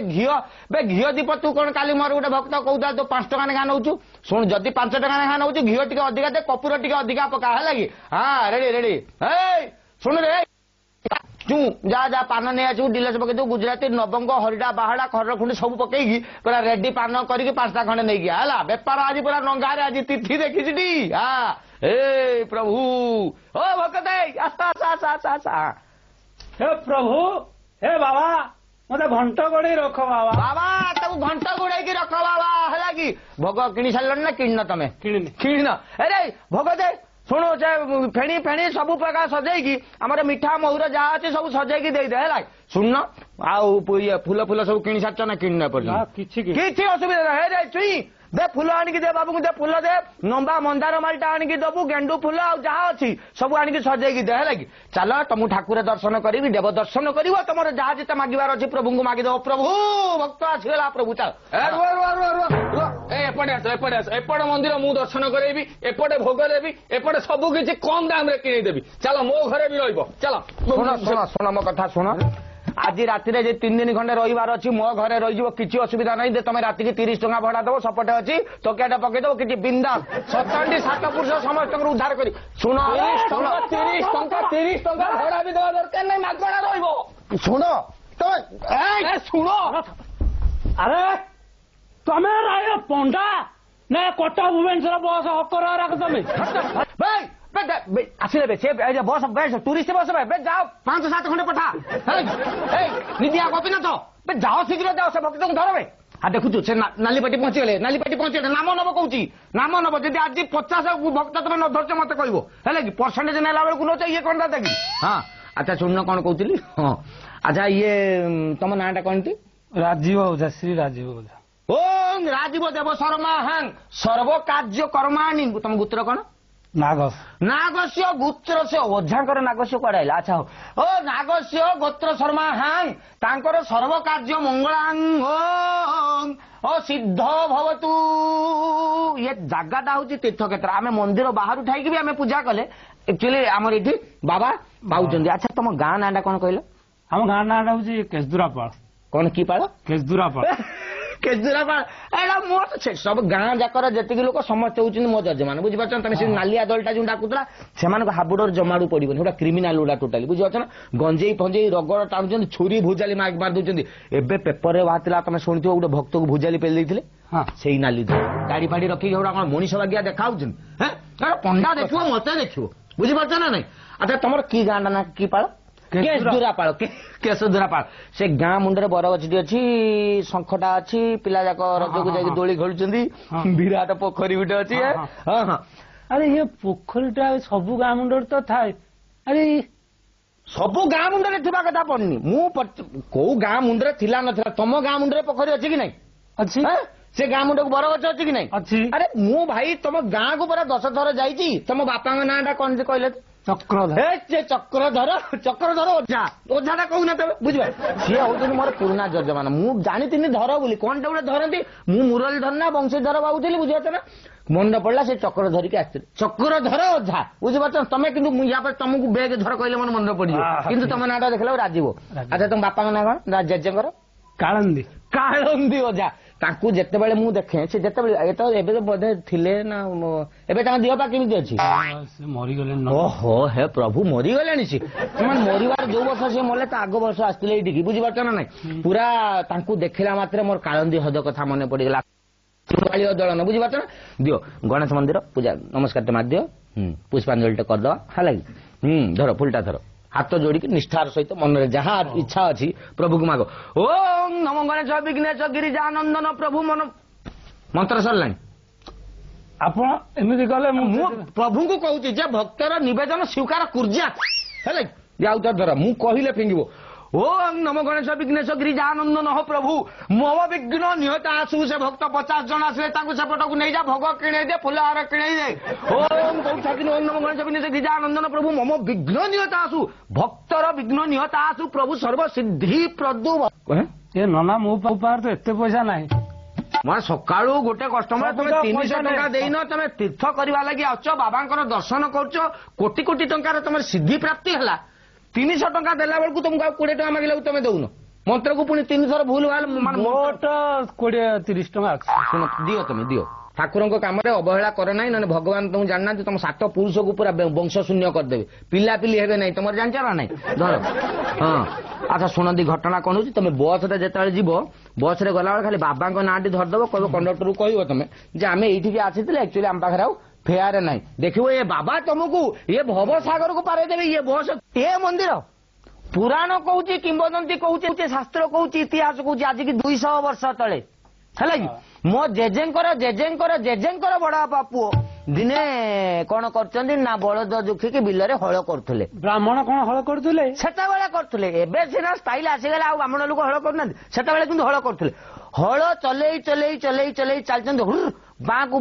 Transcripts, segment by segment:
घीओ बे घीओ दीप तू कौन काली मोर गोटे भक्त कहता तू 5 टका नेखा नौ शुण जदि 5 टका नेखा नौ घीओ टे अधिका दे कपूर टे अधिका पका है कि हाँ रेडी रेडी शुण रे तू जा जा पान नहीं आसू डिलक्स पकई दू गुजराती नवंग हरिडा बाहाड़ा खर खुंडी सब पकईकी पूरा रेडी पान करके 5टा खंडे नहीं गया है बेपार आज पूरा नंगा आज तिथि देखी हाँ ए प्रभु ओ भक्त हे प्रभु हे बाबा मत घंट गोड़े रख बाबा बाबा तब घंट गोड़े रख बाबा है कि भोग किणी सारे ना किण तुम किण अरे भोग दे शुणु से फेणी फेणी सब प्रकार सजेगी आम मिठा महुर जहाँ अच्छे सब सजेगी देदे है शुण आउ फूल फूल सब किणी सार ना किण किसी असुविधा है चुई दे फूल आनिकी दे बाबू दे फूल दे नंबा मंदार मालटा आनिकी दबु गेंडू फूल आ जहाँ अच्छी सब आनिकी सजेगी दे है कि चल तुम ठाकुर दर्शन करी देव दर्शन कर तुम जहाँ जिते मागिबार अच्छी प्रभु को मागिदेव प्रभु भक्त आसगला प्रभु चल एपटे मंदिर मु दर्शन करेबी एपटे भोग देवी एपटे सबू किसी कम दाम रे किदेवी चल मो घरे भी रही चल शुण शुण मो कथा शुण आज राति 3 दिन खंडे रहीबार अच्छी मो घरे रही किसी असुविधा नहीं तुम राति की 30 टका भड़ा दब सपटे अच्छी तकियाटा पकईदब कि बिंदा 7 पुरुष समस्त उद्धार कर शुण 30 टका भड़ा भी दवा दरकार नहीं मागणा रही शुण शुण अरे तमें रही पंडा ना कटा भुवनेश्वर बस हकर रख तमें आसिले बस बस टूरिस्ट बस जाओ 5-7 खंडे पठा निदिया कपी न तो जाओ शीघ्र जाओ से भक्त को धर हाँ देखु से नालीपाटी पहुंचले नाम नब कौची नाम नब जब आज 50 भक्त तुम न धरच मत कह कि परसेंटेज नेला बेलू नौच ये कौन था कि हाँ अच्छा शुण कौन कहती हाँ अच्छा ये तुम नाटा कौन थी राजीव ओझा श्री राजीव ओझा ओम राजीव देव शर्मा हांग सर्व कार्य कर्माणी तुम गुत्र कौन नागस नागस्य गोत्र से ओझाकर नागस्य कड़े अच्छा ओ नागस्य गोत्र शर्मा हांग तांकर सर्व कार्य मंगलांग ओ सिद्ध भवतु ये जगटा हूँ तीर्थक्षेत्र आम मंदिर बाहर ठाई भी आम पूजा कले एक्चुअली आमर ये बाबा पाऊँ अच्छा तुम गाँ नाटा कौन कहल आम गाँ नाटा हूँ केशदुरापाल कौन की पाल केशदुरापाल केजरीवाल एटा मोर सब गाँ जाकर जी लोक समस्त होती मो जजमान बुझीपार तुम से नालिया दलटा जो डाकुला से हाबुडर जमाड़ू पड़ोनी गोटा क्रिमिनाल गुड़ा टोटाली बुझीपार ना गंजेई फंजेई रगड़ टाणुंट छुरी भुजाली मार दौरान एवं पेपर बाहर तुम शुणी गोटे भक्त को भुजाली पेल देते से नाली गाड़ी फाड़ी रखी गोटा कौन मनीष बागिया देखा पंडा देख मत देख बुझीपार ना ना अच्छा तुम कि गाँ ना कि पाल केशदुरापाल से गाँ मुंडे बरगछटी अच्छी शंखटा अच्छी पिला जाक रज को जाकि दोली खेलुंट विराट पोखरी गुटे अच्छी हाँ हाँ अरे ये पोखरीटा सबू गाँ मुंडे तो था अरे सबू गाँ मुंडे थिबा कथा पड़नी मु कौ गाँ मुंडे थिला नथिला तुम गाँ मुंडे पोखरी अच्छी कि नहीं अच्छी से गाँ मुंडे बरगछ अच्छी कि नहीं अच्छी अरे मु भाई तुम गाँ को पूरा 10 थर जाइए तुम बापा नाटा कौन से कहले चक्रधर चक्रधर ओझा ओझाटा कहूना तब बुझे सी हूँ मोर पुराना जजमान मु जानी धर बोली कौन टा गोटे धरती मु मुरलीधर ना बंशीधर भावुली बुझे ना मन पड़ा से चक्रधर की आसते चक्रधर ओझा बुझीपार तुम कि या तुमको बेग धर कहले मन मन पड़ कि तुम नाटा देखल राजीव अच्छा तुम बापा ना कौन जेजेंकर कालंदी कालंदी ओझा ताकू जेतेबेले मु देखे से जेतेबेले तो एबे तो बोधे थिले ना एबे तांका देह पा केमिति अछि से मरि गले ओहो हे प्रभु मरि गलेनी से तुम मरिवार जो वर्ष से मले त आगो वर्ष आस्तिले एठी बुझी पारछ ना नाही पूरा तांकू देखिला मात्रे मोर कालंदी हद कथा मने पड़ी गला बालियो दळन बुझी पारछ ना दियो गणेश मंदिर पूजा नमस्कार ते माध्य पुष्पांजलि टे कर दवा हला धर फुलटा धर हाथ जोड़ी निष्ठार सहित मन में जहाँ इच्छा अच्छी प्रभु को मागो ओम नमो गणेश विघ्नेश गिरिजानंदन प्रभु मन मंत्र सरला एमती कले प्रभु को कहूँ भक्तर निवेदन स्वीकार कुर्जा है धर मु कहले फिंगो ओम नमो गणेश विघ्नेश गिरिजानंदन हो प्रभु मम विघ्न निहत आसु से भक्त 50 जन आसे सेपट को नहीं जा भोग किणे दे फुलहार किणे दे ओम ओम नमो गणेश विघ्नेश गिरिजानंदन प्रभु मम विघ्न निहत आसु भक्तर विघ्न निहत आसु प्रभु सर्व सिद्धि प्रदु ये नना मो पार तो एते पैसा नहीं मैं सकाळू गोटे कस्टमर तुम 300 टका देन तुम तीर्थ करवा लगी आच बाबा दर्शन कर कोटी कोटी टंकार तुम सिद्धि प्राप्ति है 300 टका देला बेलू तुमको 20 टका मांगे तुम दौन ମନ୍ତ୍ରକୁ ପୁଣି 3 ଥର ଭୁଲ ଭାଲ ମାନେ ମୋଟ 20-30 ଟଙ୍କା ଆସୁଛି। ଶୁଣ ଦିଅ ତମେ ଦିଅ ଠାକୁରଙ୍କ କାମରେ ଅବହେଳା କର ନାହିଁ ନହେଲେ ଭଗବାନ ତମକୁ ଜାଣିନାହାନ୍ତି ତମ 7 ପୁରୁଷକୁ ପୁରା ବଂଶ ଶୂନ୍ୟ କରିଦେବେ ପିଲାପିଲି ହେବେ ନାହିଁ ତମର ଜାଣିଛ ନା ନାଇଁ ଧର ହଁ ଆଚ୍ଛା ଶୁଣନ୍ତି ଘଟଣା କଣ ହଉଛି ତମେ ବସରେ ଯେତେବେଳେ ଯିବ ବସରେ ଗଲାବେଳେ ଖାଲି ବାବାଙ୍କ ନାଁଟି ଧରିଦବ କହିବ କଣ୍ଡକ୍ଟରକୁ କହିବ ତମେ ଯେ ଆମେ ଏଇଠିକି ଆସିଥିଲେ ଆକ୍ଚୁଆଲି ଆମ ପାଖରେ ଆଉ ଫେୟାର ନାହିଁ ଦେଖିବ ଏ ବାବା ତମକୁ ଇଏ ଭବସାଗରକୁ ପାରେଇ ଦେବେ ଇଏ ବସ ଏ ମନ୍ଦିର ପୁରାଣ କହୁଛି କିମ୍ବଦନ୍ତୀ କହୁଛି ଶାସ୍ତ୍ର କହୁଛି ଇତିହାସ କହୁଛି ଆଜିକି 200 ବର୍ଷ ତଳେ ହେଲା କି ମୋ ଜେଜେଙ୍କର ବଡ ବାପା ପୁଅ ଦିନେ କଣ କରୁଛନ୍ତି ନା ବଳଦ ଯୁଖିକି ବିଲରେ ହଳ କରୁଥିଲେ ବ୍ରାହ୍ମଣ କଣ ହଳ କରୁଥିଲେ? ସେତେବେଳେ କରୁଥିଲେ ଏବେ ସିନା ଷ୍ଟାଇଲ ଆସିଗଲା ଆଉ ବ୍ରାହ୍ମଣ ଲୋକ ହଳ କରୁନାହାନ୍ତି ସେତେବେଳେ କିନ୍ତୁ ହଳ କରୁଥିଲେ ହଳ ଚଲେଇ ଚାଲିଛନ୍ତି ବାଁକୁ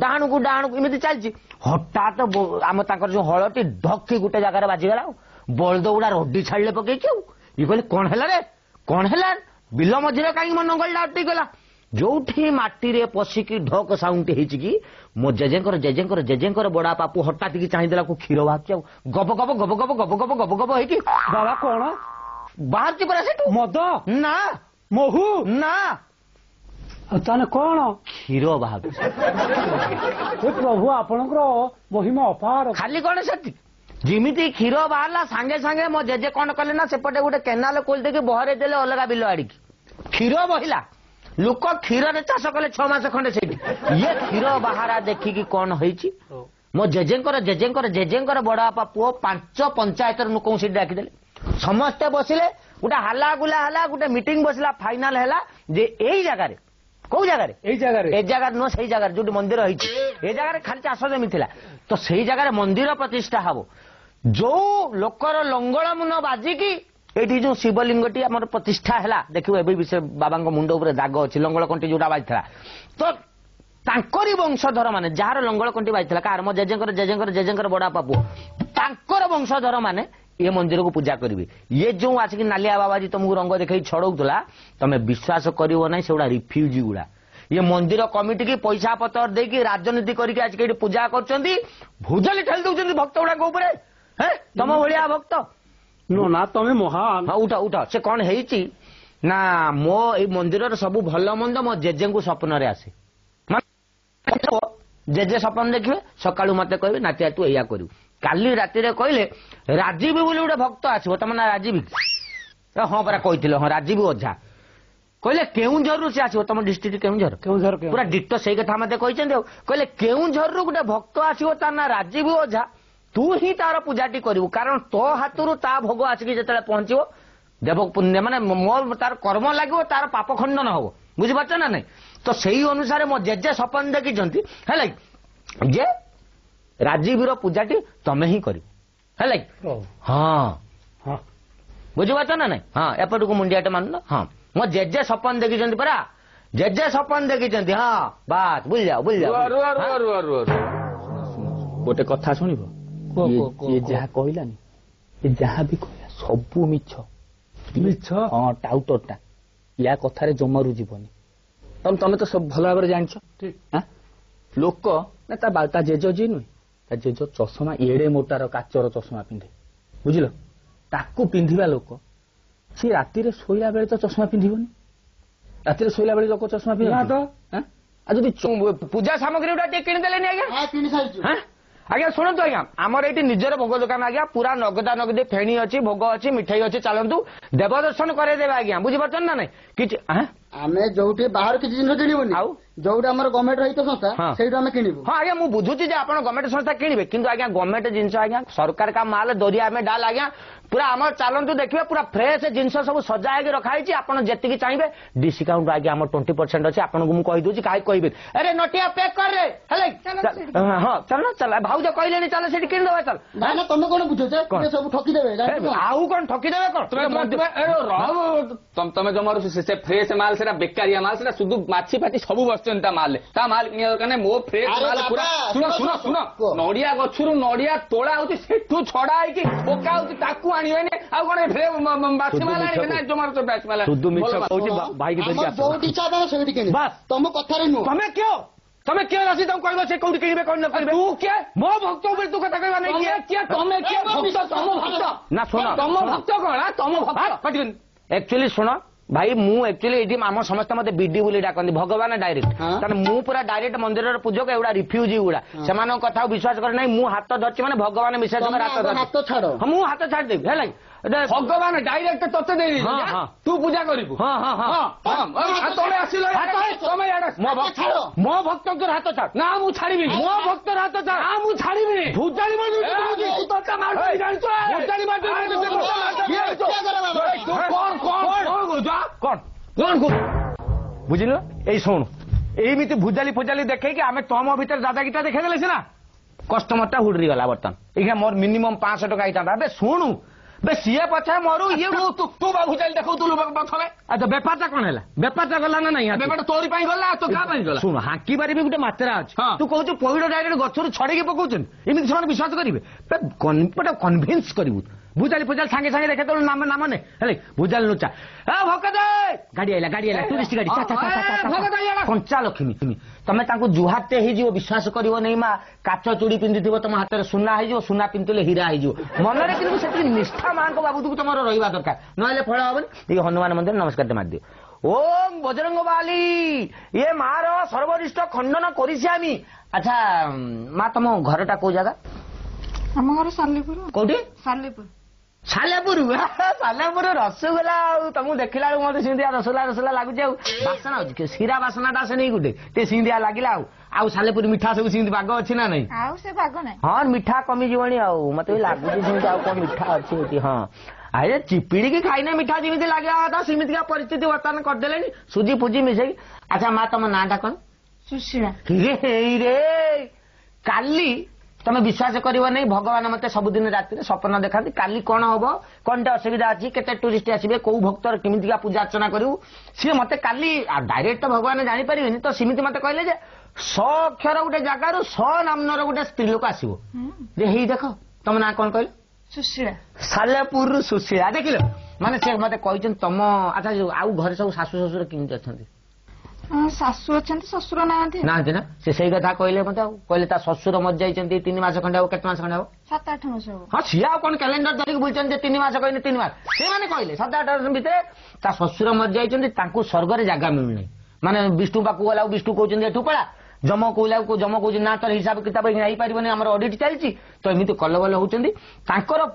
ଡାହାଣକୁ ଏମିତି ଚାଲିଛି ହଠାତ୍ ଆମ ତାଙ୍କର ଯୋଉ ହଳଟି ଢକି ଗୋଟେ ଜାଗାରେ ବାଜିଗଲା ଆଉ ବଳଦ ଗୁଡା ରଡି ଛାଡିଲେ ପକେଇକି ଆଉ ଇଏ କହିଲେ କଣ ହେଲା ରେ କଣ ହେଲା ବିଲ ମଝିରେ କାହିଁକି ମୋ ନଙ୍ଗଲଟା ଅଟିଗଲା ଯୋଉଠି ମାଟିରେ ପଶିକି ଢକ ସାଉଣ୍ଡ ହେଇଛି କି ମୋ ଜେଜେଙ୍କର ବଡ ବାପୁ ହଠାତ୍ କି ଚାହିଁଦେଲା କ୍ଷୀର ବାହାରୁଛି ଆଉ ଗବ ହେଇକି ବାବା କଣ ବାହାରୁଛି ପରା ସେଠୁ ମଦ ନା ମହୁ ନା ଆଉ ତାହେଲେ କଣ କ୍ଷୀର ବାହାରୁଛି ଏ ପ୍ରଭୁ ଆପଣଙ୍କର ମହିମା ଅପାର ଖାଲି କଣ ସେଠି ଯେମିତି କ୍ଷୀର ବାହାରିଲା ସାଙ୍ଗେ ସାଙ୍ଗେ ମୋ ଜେଜେ କଣ କଲେ ନା ସେପଟେ ଗୋଟେ କେନାଲ ଖୋଲି ଦେଇକି ବହରେଇ ଦେଲେ ଅଲଗା ବିଲ ଆଡିକି କ୍ଷୀର ବହିଲା ଲୋକ କ୍ଷୀରରେ ଚାଷ କଲେ 6 ମାସ ଖଣ୍ଡେ ସେଇଠି ଇଏ କ୍ଷୀର ବାହାରା ଦେଖିକି କଣ ହେଇଛି ମୋ ଜେଜେଙ୍କର ବଡ ବାପା ପୁଅ 5 ପଞ୍ଚାୟତର ଲୋକଙ୍କୁ ସେଠି ଡାକିଦେଲେ ସମସ୍ତେ ବସିଲେ ଗୋଟେ ହାଲା ଗୁଲା ହେଲା ଗୋଟେ ମିଟିଂ ବସିଲା ଫାଇନାଲ ହେଲା ଯେ ଏଇ ଜାଗାରେ କୋଉ ଜାଗାରେ ଏ ଜାଗାରେ ନୁହଁ ସେଇ ଜାଗାରେ ଯୋଉଠି ମନ୍ଦିର ହେଇଛି ଏ ଜାଗାରେ ଖାଲି ଚାଷ ଜମି ଥିଲା ତ ସେଇ ଜାଗାରେ ମନ୍ଦିର ପ୍ରତିଷ୍ଠା ହବ ଯୋଉ ଲୋକର ଲଙ୍ଗଳ ମୁନ ବାଜିକି ଏଇଠି ଯୋଉ ଶିବଲିଙ୍ଗଟି ଆମର ପ୍ରତିଷ୍ଠା ହେଲା ଦେଖିବ ଏବେ ବି ସେ ବାବାଙ୍କ ମୁଣ୍ଡ ଉପରେ ଦାଗ ଅଛି ଲଙ୍ଗଳ କଣ୍ଟି ଯୋଉଟା ବାଜିଥିଲା ତ ତାଙ୍କରି ବଂଶଧର ମାନେ ଯାହାର ଲଙ୍ଗଳ କଣ୍ଟି ବାଜିଥିଲା କାହାର ମୋ ଜେଜେଙ୍କର ବଡ ବାପା ପୁଅ ତାଙ୍କର ବଂଶଧର ମାନେ ଏ ମନ୍ଦିରକୁ ପୂଜା କରିବେ ଇଏ ଯୋଉ ଆସିକି ନାଲିଆ ବାବାଜୀ ତମକୁ ରଙ୍ଗ ଦେଖେଇ ଛଡଉଥିଲା ତମେ ବିଶ୍ୱାସ କରିବ ନାହିଁ ସେଗୁଡା ରିଫ୍ୟୁଜି ଗୁଡା ଇଏ ମନ୍ଦିର କମିଟି କି ପଇସା ପତ୍ର ଦେଇକି ରାଜନୀତି କରିକି ଆସିକି ଏଠି ପୂଜା କରୁଛନ୍ତି ଭୁଜଲି ଠେଲି ଦଉଛନ୍ତି ଭକ୍ତ ଗୁଡାକ ଉପରେ ତମ ଭଳିଆ ଭକ୍ତ ନା ତମେ ମହାନ ଉଠ ସେ କଣ ହେଇଛି ନା ମୋ ଏଇ ମନ୍ଦିରର ସବୁ ଭଲ ମନ୍ଦ ମୋ ଜେଜେଙ୍କୁ ସ୍ୱପ୍ନରେ ଆସେ ଜେଜେ ସ୍ୱପ୍ନ ଦେଖିବେ ସକାଳୁ ମତେ କହିବେ ନାତିଆ ତୁ ଏଇଆ କରିବୁ କାଲି ରାତିରେ କହିଲେ ରାଜୀବ ବୋଲି ଗୋଟେ ଭକ୍ତ ଆସିବ ତମ ନା ରାଜୀବ ହଁ ପରା କହିଥିଲେ ହଁ ରାଜୀବ ଓଝା କହିଲେ କେଉଁଝରରୁ ସେ ଆସିବ ତମ ଡିଷ୍ଟ୍ରିକ୍ଟ କେଉଁଝର ପୁରା ଡିଟୋ ସେଇ କଥା ମତେ କହିଛନ୍ତି ଆଉ କହିଲେ କେଉଁଝରରୁ ଗୋଟେ ଭକ୍ତ ଆସିବ ତା ନା ରାଜୀବ ଓଝା ତୁ ହିଁ ତାର ପୂଜାଟି କରିବୁ କାରଣ ତୋ ହାତରୁ ତା ଭୋଗ ଆସିକି ଯେତେବେଳେ ପହଞ୍ଚିବ ଦେବ ପୁଣ୍ୟ ମାନେ ମୋ ତାର କର୍ମ ଲାଗିବ ତାର ପାପ ଖଣ୍ଡନ ହବ ବୁଝିପାରୁଛ ନା ନାଇଁ ତ ସେଇ ଅନୁସାରେ ମୋ ଜେଜେ ସ୍ୱପ୍ନ ଦେଖିଛନ୍ତି ହେଲା ଯେ ରାଜୀବର ପୂଜାଟି ତମେ ହିଁ କରିବ ହେଲା ହଁ ବୁଝିପାରୁଛ ନା ନାଇଁ ହଁ ଏପଟକୁ ମୁଣ୍ଡିଆଟେ ମାନୁନ ହଁ ମୋ ଜେଜେ ସ୍ୱପ୍ନ ଦେଖିଛନ୍ତି ପରା ଜେଜେ ସ୍ୱପ୍ନ ଦେଖିଛନ୍ତି ହଁ ବାସ୍ ବୁଝିଯାଅ ଗୋଟେ କଥା ଶୁଣିବ ଇଏ ଯାହା କହିଲାନି ଏ ଯାହା ବି କହିଲା ସବୁ ମିଛ ହଁ ଟାଉଟରଟା ୟା କଥାରେ ଜମାରୁ ଯିବନି ତମେ ତ ସବୁ ଭଲ ଭାବରେ ଜାଣିଛ ଲୋକ ନା ତା ଜେଜ ଯିଏ ନୁହେଁ ତା ଜେଜ ଚଷମା ଏଡେ ମୋଟାର କାଚର ଚଷମା ପିନ୍ଧେ ବୁଝିଲ ତାକୁ ପିନ୍ଧିବା ଲୋକ ସେ ରାତିରେ ଶୋଇଲା ବେଳେ ତ ଚଷମା ପିନ୍ଧିବନି ରାତିରେ ଶୋଇଲା ବେଳେ ଲୋକ ଚଷମା ପିନ୍ଧିବ ତ ଆଉ ଯଦି ପୂଜା ସାମଗ୍ରୀ ଗୁଡା ଟିକେ କିଣିଦେଲେନି ଆଜ୍ଞା ଆଜ୍ଞା ଶୁଣନ୍ତୁ ଆଜ୍ଞା ଆମର ଏଇଠି ନିଜର ଭୋଗ ଦୋକାନ ଆଜ୍ଞା ପୁରା ନଗଦା ନଗଦୀ ଫେଣି ଅଛି ଭୋଗ ଅଛି ମିଠେଇ ଅଛି ଚାଲନ୍ତୁ ଦେବ ଦର୍ଶନ କରେଇଦେବେ ଆଜ୍ଞା ବୁଝିପାରୁଛନ୍ତି ନା ନାଇଁ କିଛି ଆମେ ଯୋଉଠି ବାହାରୁ କିଛି ଜିନିଷ କିଣିବୁନି ଆଉ ଯୋଉଠି ଆମର ଗଭର୍ଣ୍ଣମେଣ୍ଟ ରହିତ ସଂସ୍ଥା ସେଇଠୁ ଆମେ କିଣିବୁ ହଁ ଆଜ୍ଞା ମୁଁ ବୁଝୁଛି ଯେ ଆପଣ ଗଭର୍ଣ୍ଣମେଣ୍ଟ ସଂସ୍ଥା କିଣିବେ କିନ୍ତୁ ଆଜ୍ଞା ଗଭର୍ଣ୍ଣମେଣ୍ଟ ଜିନିଷ ଆଜ୍ଞା ସରକାର କା ମାଲ ଦରିଆ ଆମେ ଡାଲ ଆଜ୍ଞା ପୁରା ଆମର ଚାଲନ୍ତୁ ଦେଖିବେ ପୁରା ଫ୍ରେଶ ଜିନିଷ ସବୁ ସଜା ହେଇକି ରଖା ହେଇଛି ଆପଣ ଯେତିକି ଚାହିଁବେ ଡିସକାଉଣ୍ଟ ଆଜ୍ଞା ଆମର 20% ଅଛି ଆପଣଙ୍କୁ ମୁଁ କହିଦଉଛି କାହିଁକି କହିବି ଆରେ ନଟିଆ ପ୍ୟାକ୍ କରେ ହେଲେ ହଁ ଚାଲ ଭାଉଜ କହିଲେନି ଚାଲ ସେଠି କିଣିଦେବା ଚାଲ ତମେ କଣ ବୁଝୁଛ ସବୁ ଠକିଦେବେ ଆଉ କଣ ଠକିଦେବେ କଣ ତମେ ଜମାରୁ ସେ ଫ୍ରେଶ ମାଲ ସେଟା ବେକାରିଆ ମାଲ ସେଟା শুধু ମାଛି ଫାଛି ସବୁ ବସିଛନ୍ତି ତା ମାଲ କିଣିବା ଦରକାର ନାହିଁ ମୋ ଫ୍ରେଶ ମାଲ ପୁରା ଶୁଣ ନଡିଆ ଗଛରୁ ନଡିଆ ତୋଳା ହଉଛି ସେଠୁ ଛଡା ହେଇକି ପକା ହଉଛି ତାକୁ ଆଣିବେନି ଆଉ କଣ ବାସି ମାଲ ଆଣିବେ ନା ଜମାରୁ ବାସି ମାଲ ତମ କଥାରେ ନୁହଁ ତମେ କିଏ ଆସି ତାଙ୍କୁ କହିବ ସେ କୋଉଠି କିଣିବେ କଣ ନ କରିବେ ତୁ କିଏ ମୋ ଭକ୍ତ ଉପରେ ତୁ କଥା କହିବା ନାହିଁ ତମେ କିଏ ଭକ୍ତ ତମ ଭକ୍ତ ନା ଶୁଣ ତମ ଭକ୍ତ କଣ ତମ ଭକ୍ତ एक्चुअली शुण भाई मु एक्चुअली ये आम समस्त मत विडी बोली डाकती भगवान डायरेक्ट कारण मु पूरा डायरेक्ट मंदिर पूजक एगुड़ा रिफ्यूजी गुड़ा से कथा विश्वास करे ना मु हाथ धरची मैंने भगवान विश्वास हाथ छाड़ मु हाथ छाड़देवी है भगवान डायरेक्ट तोते दे तू पूजा करू तमे आसिल मो भक्त हाथ छाड़ ना मु छाड़ी मो भक्त हाथ छाड़ ना मु छाड़ी भूतानी बुझल यही शुण एमती भुजाली फुजाली देखे आम तम भर दादा गीता देखेदेले सीना कस्टमर टा हुड्री गला बर्तमान ये मोर मिनिमम 500 टका होता शुणु बे सीए पछा मरु ये तू भुजाली देखुलु प्रथमे अच्छा बेपारटा कौन है बेपारटा गला ना नहीं बेपार तोरी गला तो क्या गला शुण हाकी बारी भी गोटे मात्रा अच्छी तू कहू पईड़ डायरेक्ट गचर छड़ेकी पकाउछन एमती से विश्वास करेंगे कन्भिन्स करू भुजाली फुजाली सांगे सांगे देखे तो नाम नाम ने भुजाली लुचा भकत गाड़ी आइला टूरिस्ट गाड़ी कंचा लक्ष्मी तमे जुहाते हो विश्वास कर नहीं माँ काच चूड़ी पिंधि तुम हाथ में सुना हो सुना पिंधुले हीरा हो मनरे कि निष्ठा माँ को बाबू तुम रहा दरकार ना फल हेनी ये हनुमान मंदिर नमस्कार मार दियो ओम बजरंग बाली ये मार सर्वरिष्ठ खंडन करी अच्छा माँ तुम घरटा कौ जगह ଆମ ଘର ସାଲେପୁର କୋଉଠି ସାଲେପୁର ସାଲେପୁର ସାଲେପୁର ରସଗୋଲା ଆଉ ତମକୁ ଦେଖିଲା ବେଳକୁ ମତେ ସିନ୍ଦିଆ ରସଗୋଲା ଲାଗୁଛି ଆଉ ବାସନା ହଉଛି ଶିରା ବାସନାଟା ଆସେ ନେଇ ଗୋଟେ ଟିକେ ସିନ୍ଦିଆ ଲାଗିଲା ଆଉ ସାଲେପୁର ମିଠା ସବୁ ସିନ୍ତି ପାଗ ଅଛି ନା ନାଇଁ ଆଉ ସେ ପାଗ ନାହିଁ ହଁ ମିଠା କମିଯିବଣି ଆଉ ମତେ ବି ଲାଗୁଛି ସେମିତି ଆଉ କଣ ମିଠା ଅଛି ଏଠି ହଁ ଆରେ ଚିପିଡ଼ିକି ଖାଇନେ ମିଠା ଯେମିତି ଲାଗିବା କଥା ସେମିତିକା ପରିସ୍ଥିତି ବର୍ତ୍ତମାନ କରିଦେଲେଣି ସୁଜି ଫୁଜି ମିଶେଇ ଆଚ୍ଛା ମା ତମ ନାଁଟା କଣ ସୁଶୀଳା ରେ କାଲି तमे विश्वास कर नहीं भगवान मत सबुदिन राति स्वप्न देखा काली कौन हम कौन असुविधा अच्छी केते टूरिस्ट आसवे कौ भक्तर केमितिका पूजा अर्चना करू सी मत काली डायरेक्ट तो भगवान जापर तो सेमती मत कहले जे 100 अक्षर गोटे जगार 100 नामर गोटे स्त्री लोक आसो देख तुम ना कौन कहल सुशीला सालेपुर सुशीला देखिल माने से मत कही तुम अच्छा आउ घर सब शाशु शशुर केमती अच्छा ଶାଶୁ ଅଛନ୍ତି ଶ୍ୱଶୁର ନାହାନ୍ତି ନାହାନ୍ତି ନା ସେ ସେଇ କଥା କହିଲେ ମତେ ଆଉ କହିଲେ ତା ଶ୍ୱଶୁର ମରିଯାଇଛନ୍ତି 3 ମାସ ଖଣ୍ଡେ ଆଉ କେତେ ମାସ ଖଣ୍ଡେ ହବ 7-8 ମାସ ହବ ହଁ ସିଏ ଆଉ କଣ କ୍ୟାଲେଣ୍ଡର ଧରିକି ବୁଲଛନ୍ତି ଯେ 3 ମାସ କହିଲେ 3 ମାସ ସେମାନେ କହିଲେ 7-8 ମାସ ଭିତରେ ତା ଶ୍ୱଶୁର ମରିଯାଇଛନ୍ତି ତାଙ୍କୁ ସ୍ୱର୍ଗରେ ଜାଗା ମିଳୁନାହିଁ ମାନେ ବିଷ୍ଣୁ ପାଖକୁ ଗଲା ବିଷ୍ଣୁ କହୁଛନ୍ତି ଏଠୁ ପଳା जम कहला जम कौन ना तर हिसाब किताब पारे आम अडिट चलती तो एमती कलबल होती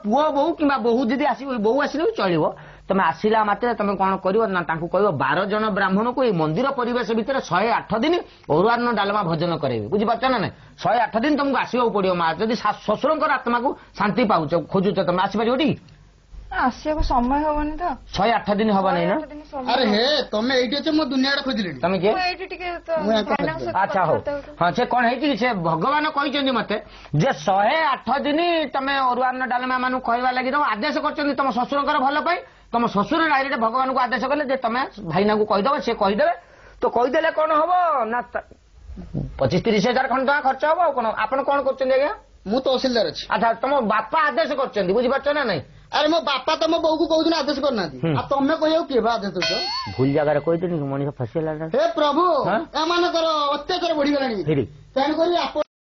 पुओ बो कि बहु जदि आस बहु आसने भी चलो तुम आसला मात्र तुम कौन कर कह 12 जन ब्राह्मण को ये मंदिर परिवेश भितर 108 दिन अरुआन्न डालमा भजन करेंगे बुझीपार ना ना 108 दिन तुमको आसवाक पड़ो माँ जदि शशुर आत्मा को शांति पाच खोजुच तुम आसपार टी ଆସିବାକୁ ସମୟ ହବନି ତ 108 दिन हब नहीं ना अरे हे तमे एठी अछि मो दुनिया रे खोजिलेनी तमे के ମୁଁ ଏଇଠି ଟିକେ ତ अच्छा हो हाँ से कौन है से भगवान कहते मत जे 108 दिन तमे अरुआन्न डालमा मानु कहवा लगी तुम आदेश कर तुम शशुर भल पाई तुम शशुर डायरेक्ट भगवान को आदेश कले जे तुम भाईना को कहीदेव सी कहीदेवे तो कहीदेले कौन हम ना 25-30 हजार खंड खर्च हम कौन आप कौन कर आज्ञा मु तहसीलदार अछि अच्छा तुम बापा आदेश कर बुझीपार ना नहीं अरे मो बापा तो मो बहू को कहू आदेश करना तमे कहू किए आदेश दो भूल जगह कही मनीष फसीला हे प्रभु एमानकर अत्याचार बढ़ी गलानी तेणुक